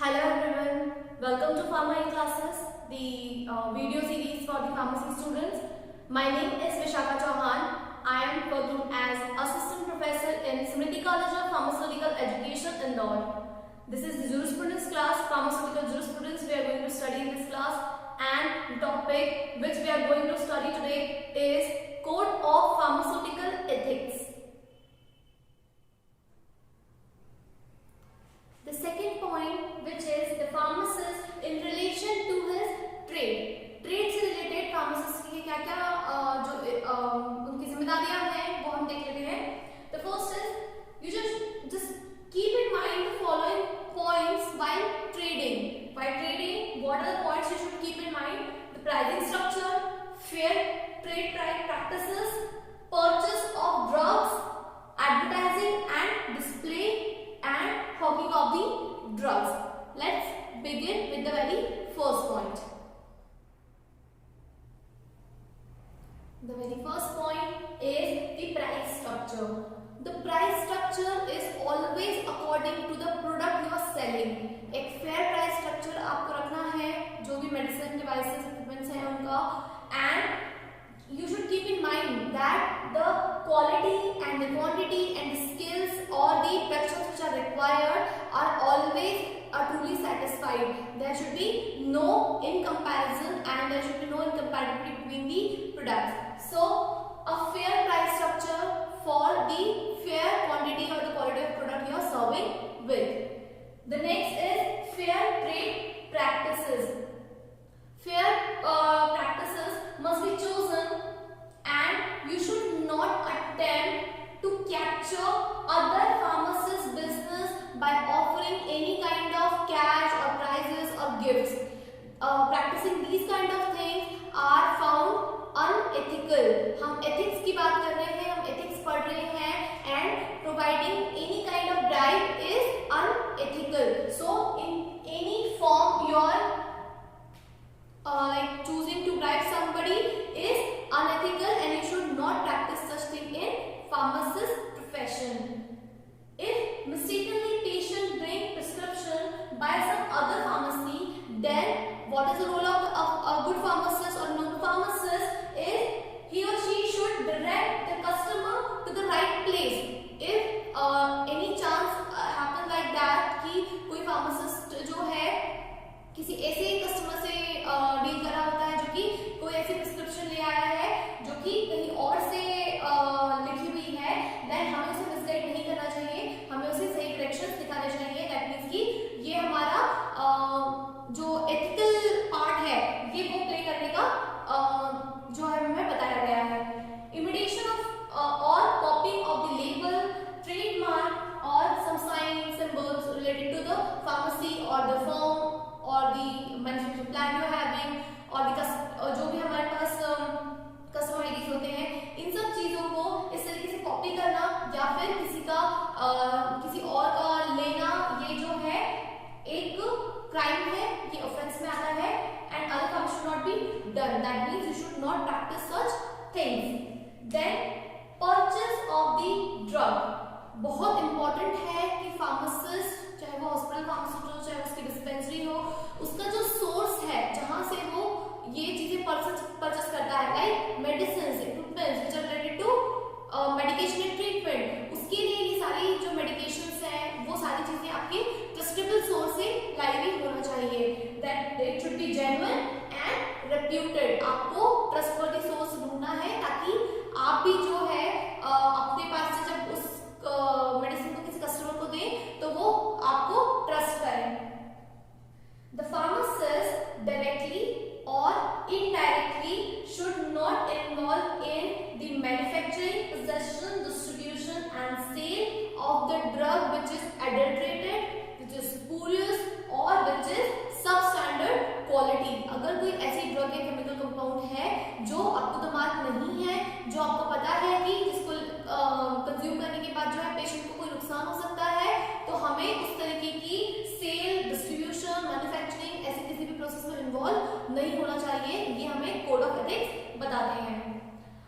Hello everyone, welcome to Pharma classes, the video series for the pharmacy students. My name is Vishakha Chauhan. I am working as assistant professor in Smriti College of Pharmaceutical Education, Indore. This is the jurisprudence class, pharmaceutical jurisprudence. We are going to study in this class, and the topic which we are going to study today is Code of Pharmaceutical Ethics. The second point, which is the pharmacist in relation to his trade. Trade से related pharmacist की क्या-क्या जो उनकी जिम्मेदारियां हैं वो हम देख लेते हैं. The first is you just keep in mind the following points while trading. While trading, what are the points you should keep in mind? The pricing structure, fair trade practices, purchase of drugs, advertising and display, and hawking of the drugs. Let's begin with the very first point. The very first point is the price structure. The price structure is always according to the product you are selling. एक fair price structure आपको रखना है जो भी medicine devices equipments हैं उनका, and you should keep in mind that the quality and the quantity and the skills or the practices which are required are always truly satisfied. There should be no incomparison and there should be no incompatibility between the products. So a fair price structure for the fair quantity or the quality of product you are serving with. The next is fair trade practices. Fair practices must be chosen, and you should not attempt to capture other pharmacists' business by offering any kind of cash or prizes or gifts. Practicing these kind of things are found unethical. हम ethics की बात कर रहे हैं, हम ethics पढ़ रहे हैं, and providing any kind of bribe is unethical. So in any form you are like choosing to bribe somebody is unethical, and you should not practice such thing in pharmacist profession. If mistakenly patient bring prescription by some other pharmacy, then what is the role of a good pharmacist or non pharmacist is he or she should direct the customer to the right place. If any chance happen like that कि कोई pharmacist जो है किसी ऐसे customer से deal कर रहा होता है जो कि कोई ऐसी प्रिस्क्रिप्शन ले आया है जो कि कहीं और से लिखी हुई है, देन हमें उसे मिसगाइड नहीं करना चाहिए, हमें उसे सही डायरेक्शंस दिखाने चाहिए. दैट मींस कि ये हमारा जो एथिकल पार्ट है ये वो प्ले करने का जो है हमें बताया गया है. इमिटेशन ऑफ और copying of the label, trademark और some sign symbols related to the pharmacy और the firm or the manufacturing plan you are having और जो भी हमारे पास कस्टमर आईडीज होते हैं, इन सब चीजों को इस तरीके से कॉपी करना या फिर किसी और का लेना, ये जो है एक क्राइम है, ये ऑफेंस में आता है, एंड अदर काम should not be done. That means you should not practise such things. Then purchase of the drug. बहुत इंपॉर्टेंट है कि फार्मासिस्ट, चाहे वो हॉस्पिटल फार्मासिस्ट हो, चाहे उसकी डिस्पेंसरी हो, उसका जो सोर्स है जहां से वो ये चीजें परचेस करता है, like medicine, equipments which are related to medication and treatment, उसके लिए ये सारी जो मेडिकेशंस हैं वो सारी चीजें आपके ट्रस्टेबल सोर्स से लाई हुई होना चाहिए. That it should be genuine and reputed. आपको ट्रस्टवर्दी सोर्स ढूंढना है ताकि आप भी जो है अपने पास से जब उस मेडिसिन को किसी कस्टमर को दें तो वो आपको ट्रस्ट करें. The pharmacist directly or indirectly should not involve in the manufacturing, possession, distribution and sale of the drug which is adulterated, which is spurious or which is substandard quality. अगर कोई ऐसी drug या chemical compound है जो up to the mark नहीं है, जो आपको पता है कि जिसको कंज्यूम करने के बाद जो है पेशेंट को कोई नुकसान हो सकता है, तो हमें उस तरीके की सेल, डिस्ट्रीब्यूशन, मैन्युफैक्चरिंग ऐसे किसी भी प्रोसेस में इन्वॉल्व नहीं होना चाहिए. ये हमें कोड ऑफ एथिक्स बताते हैं.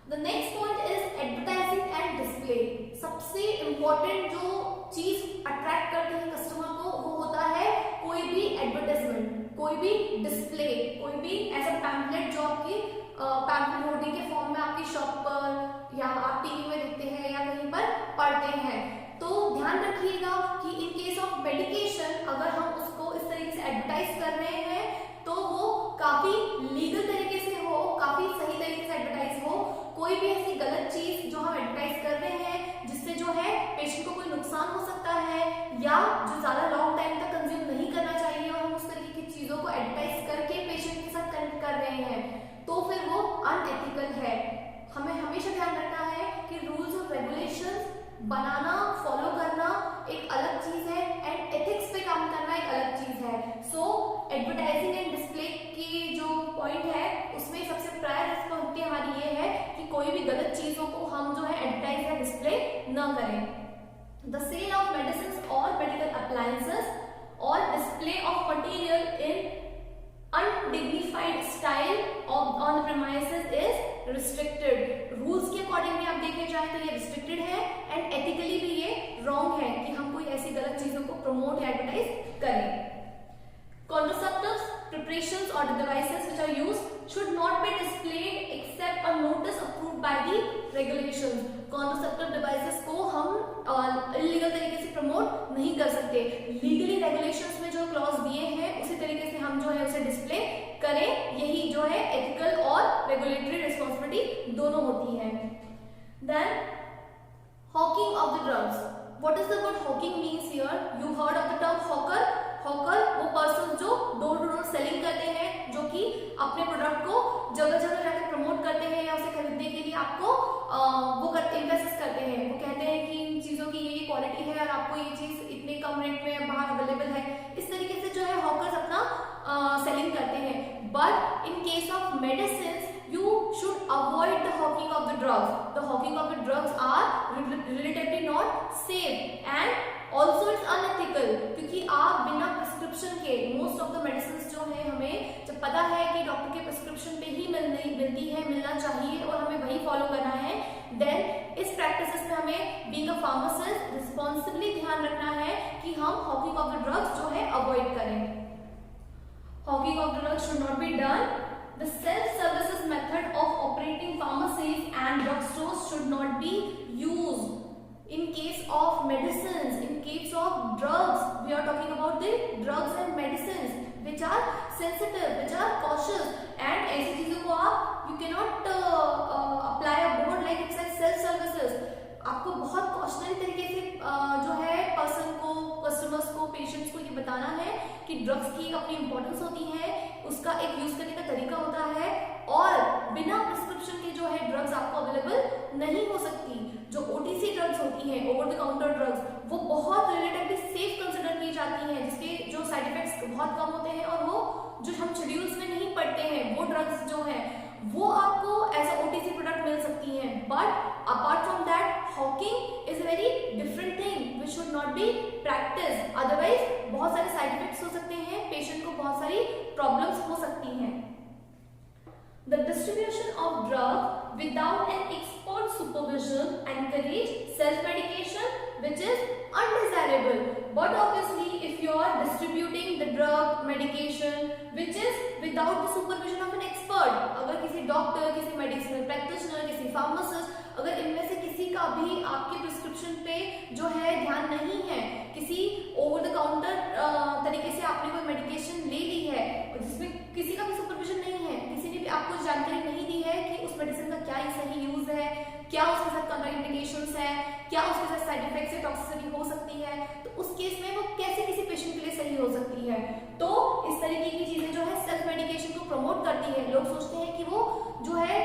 The next point is advertising and display. सबसे इंपॉर्टेंट जो चीज अट्रैक्ट करती है कस्टमर को वो होता है कोई भी कोई भी डिस्प्ले, कोई भी ऐसा पैम्फलेट जो आपकी पैम्फलेट होर्डिंग के फॉर्म में आपकी शॉप पर या आप टीवी में देखते हैं या कहीं पर पढ़ते हैं, तो ध्यान रखिएगा कि इन केस ऑफ मेडिकेशन अगर हम उसको इस तरीके से एडवर्टाइज कर रहे हैं तो वो काफी लीगल तरीके से हो, काफी सही तरीके से एडवर्टाइज हो। कोई भी ऐसी गलत चीज जो हम एडवर्टाइज कर रहे हैं जिससे जो है पेशेंट को कोई नुकसान हो सकता है या जो ज्यादा लॉन्ग टाइम तक कंज्यूम नहीं करना चाहिए और हम उस तरीके की चीजों को एडवर्टाइज करके पेशेंट के साथ कनेक्ट कर रहे हैं, तो फिर वो अनएथिकल है। हमें हमेशा ध्यान रखना है कि रूल्स और रेगुलेशंस बनाना, फॉलो करना एक अलग चीज है एंड एथिक्स पे काम करना एक अलग चीज है। सो एडवर्टाइजिंग एंड डिस्प्ले की जो पॉइंट है उसमें सबसे प्रायर रिस्पॉन्सिबिलिटी हमारी ये है कि कोई भी गलत चीजों को हम जो है एडवर्टाइज या डिस्प्ले न करें। द सेल ऑफ मेडिसिन और मेडिकल अप्लायंसेस और display of material in undignified style on the premises is restricted. Rules के अकॉर्डिंग भी आप देखे जाए तो ये रिस्ट्रिक्टेड है एंड एथिकली भी ये रॉन्ग है कि हम कोई ऐसी गलत चीजों को प्रमोट या एडवर्टाइज करें। Contraceptives, preparations or the devices which are used should not be displayed except on notice approved by the regulations. Contraceptive devices को हम इलीगल तरीके से प्रमोट नहीं कर सकते। लीगली रेगुलेशंस में जो क्लॉज दिए हैं उसी तरीके से हम जो है उसे डिस्प्ले करें, यही जो है एथिकल और रेगुलेटरी रिस्पॉन्सिबिलिटी दोनों होती है। Then hawking of the drugs. What is the word hawking means here? You heard of the term hawker? Hawker वो पर्सन जो डोर टू डोर सेलिंग करते हैं, जो कि अपने प्रोडक्ट को जगह जगह जाकर प्रमोट करते हैं या उसे खरीदने के लिए आपको वो करते इन्वेस्ट करते हैं। वो कहते हैं कि इन चीजों की ये क्वालिटी है और आपको ये चीज इतने कम रेट में बाहर अवेलेबल है। इस तरीके से जो है हॉकर्स अपना सेलिंग करते हैं। But in case of medicine you should avoid the hawking of the drugs. The hawking of the drugs are relatively not safe and also it's unethical, क्योंकि आप बिना प्रिस्क्रिप्शन के मोस्ट ऑफ द मेडिसिन जो है हमें जब पता है कि डॉक्टर के प्रिस्क्रिप्शन पे ही मिलती है, मिलना चाहिए और हमें वही फॉलो करना है, देन इस प्रैक्टिसेस में हमें बीइंग अ फार्मासिस्ट रिस्पॉन्सिबली ध्यान रखना है कि हम हॉकिंग ऑफ द ड्रग्स जो है अवॉइड करें। Hawking of the drugs should not be done. The self-services method of operating pharmacies and drugstores should not be used in case of medicines. In case of drugs, we are talking about the drugs and medicines which are sensitive, which are cautious, and ऐसी चीजों को आप you cannot apply a board like it says self-services. आपको बहुत cautionary तरीके से जो है पर्सन को, कस्टमर्स को, पेशेंट्स को ये बताना है कि ड्रग्स की अपनी इंपॉर्टेंस होती है, उसका एक यूज करने का तरीका होता है और बिना प्रिस्क्रिप्शन के जो है ड्रग्स आपको अवेलेबल नहीं हो सकती। जो ओटीसी ड्रग्स होती हैं, ओवर द काउंटर ड्रग्स, वो बहुत रिलेटिवली सेफ कंसिडर की जाती हैं, जिसके जो साइड इफेक्ट्स बहुत कम होते हैं और वो जो हम शेड्यूल्स में नहीं पढ़ते हैं, वो ड्रग्स जो है वो आपको एज अ ओटीसी प्रोडक्ट मिल सकती हैं। But apart from that Hawking is very different thing which should not B practice, otherwise बहुत सारे साइड इफेक्ट्स हो सकते हैं, पेशेंट को बहुत सारी प्रॉब्लम्स हो सकती हैं। The distribution of drug without an expert supervision encourage self-medication, which is undesirable. But obviously, if you are distributing the drug medication which is without the supervision of an expert, अगर किसी doctor, किसी medicinal practitioner, किसी pharmacist, अगर इनमें से किसी का भी आपके प्रिस्क्रिप्शन पे जो है ध्यान नहीं है, किसी ओवर द काउंटर तरीके से आपने कोई मेडिकेशन ले ली है जिसमें किसी का भी सुपरविजन नहीं है, किसी ने भी आपको जानकारी नहीं दी है कि उस मेडिसिन का क्या सही यूज है, क्या उसके साथ कॉन्ट्राइंडिकेशंस है, क्या उसके साथ साइड इफेक्ट्स या टॉक्सिसिटी हो सकती है, तो उस केस में वो कैसे किसी पेशेंट के लिए सही हो सकती है। तो इस तरीके की चीजें जो है सेल्फ मेडिकेशन को प्रमोट करती है। लोग सोचते हैं कि वो जो है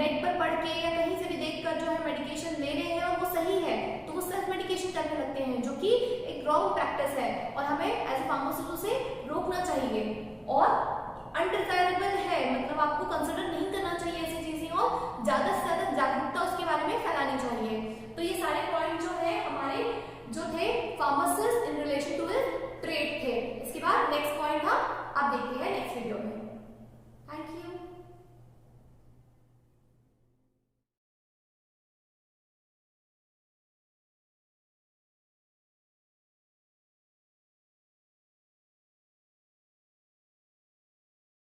नेट पर पढ़ के या कहीं से भी देखकर जो है मेडिकेशन ले रहे हैं और वो सही है, तो वो सेल्फ मेडिकेशन करने लगते हैं, जो कि एक रॉन्ग प्रैक्टिस है और हमें एज ए फार्मास्यूटिस्ट से रोकना चाहिए। और अनडिजायरेबल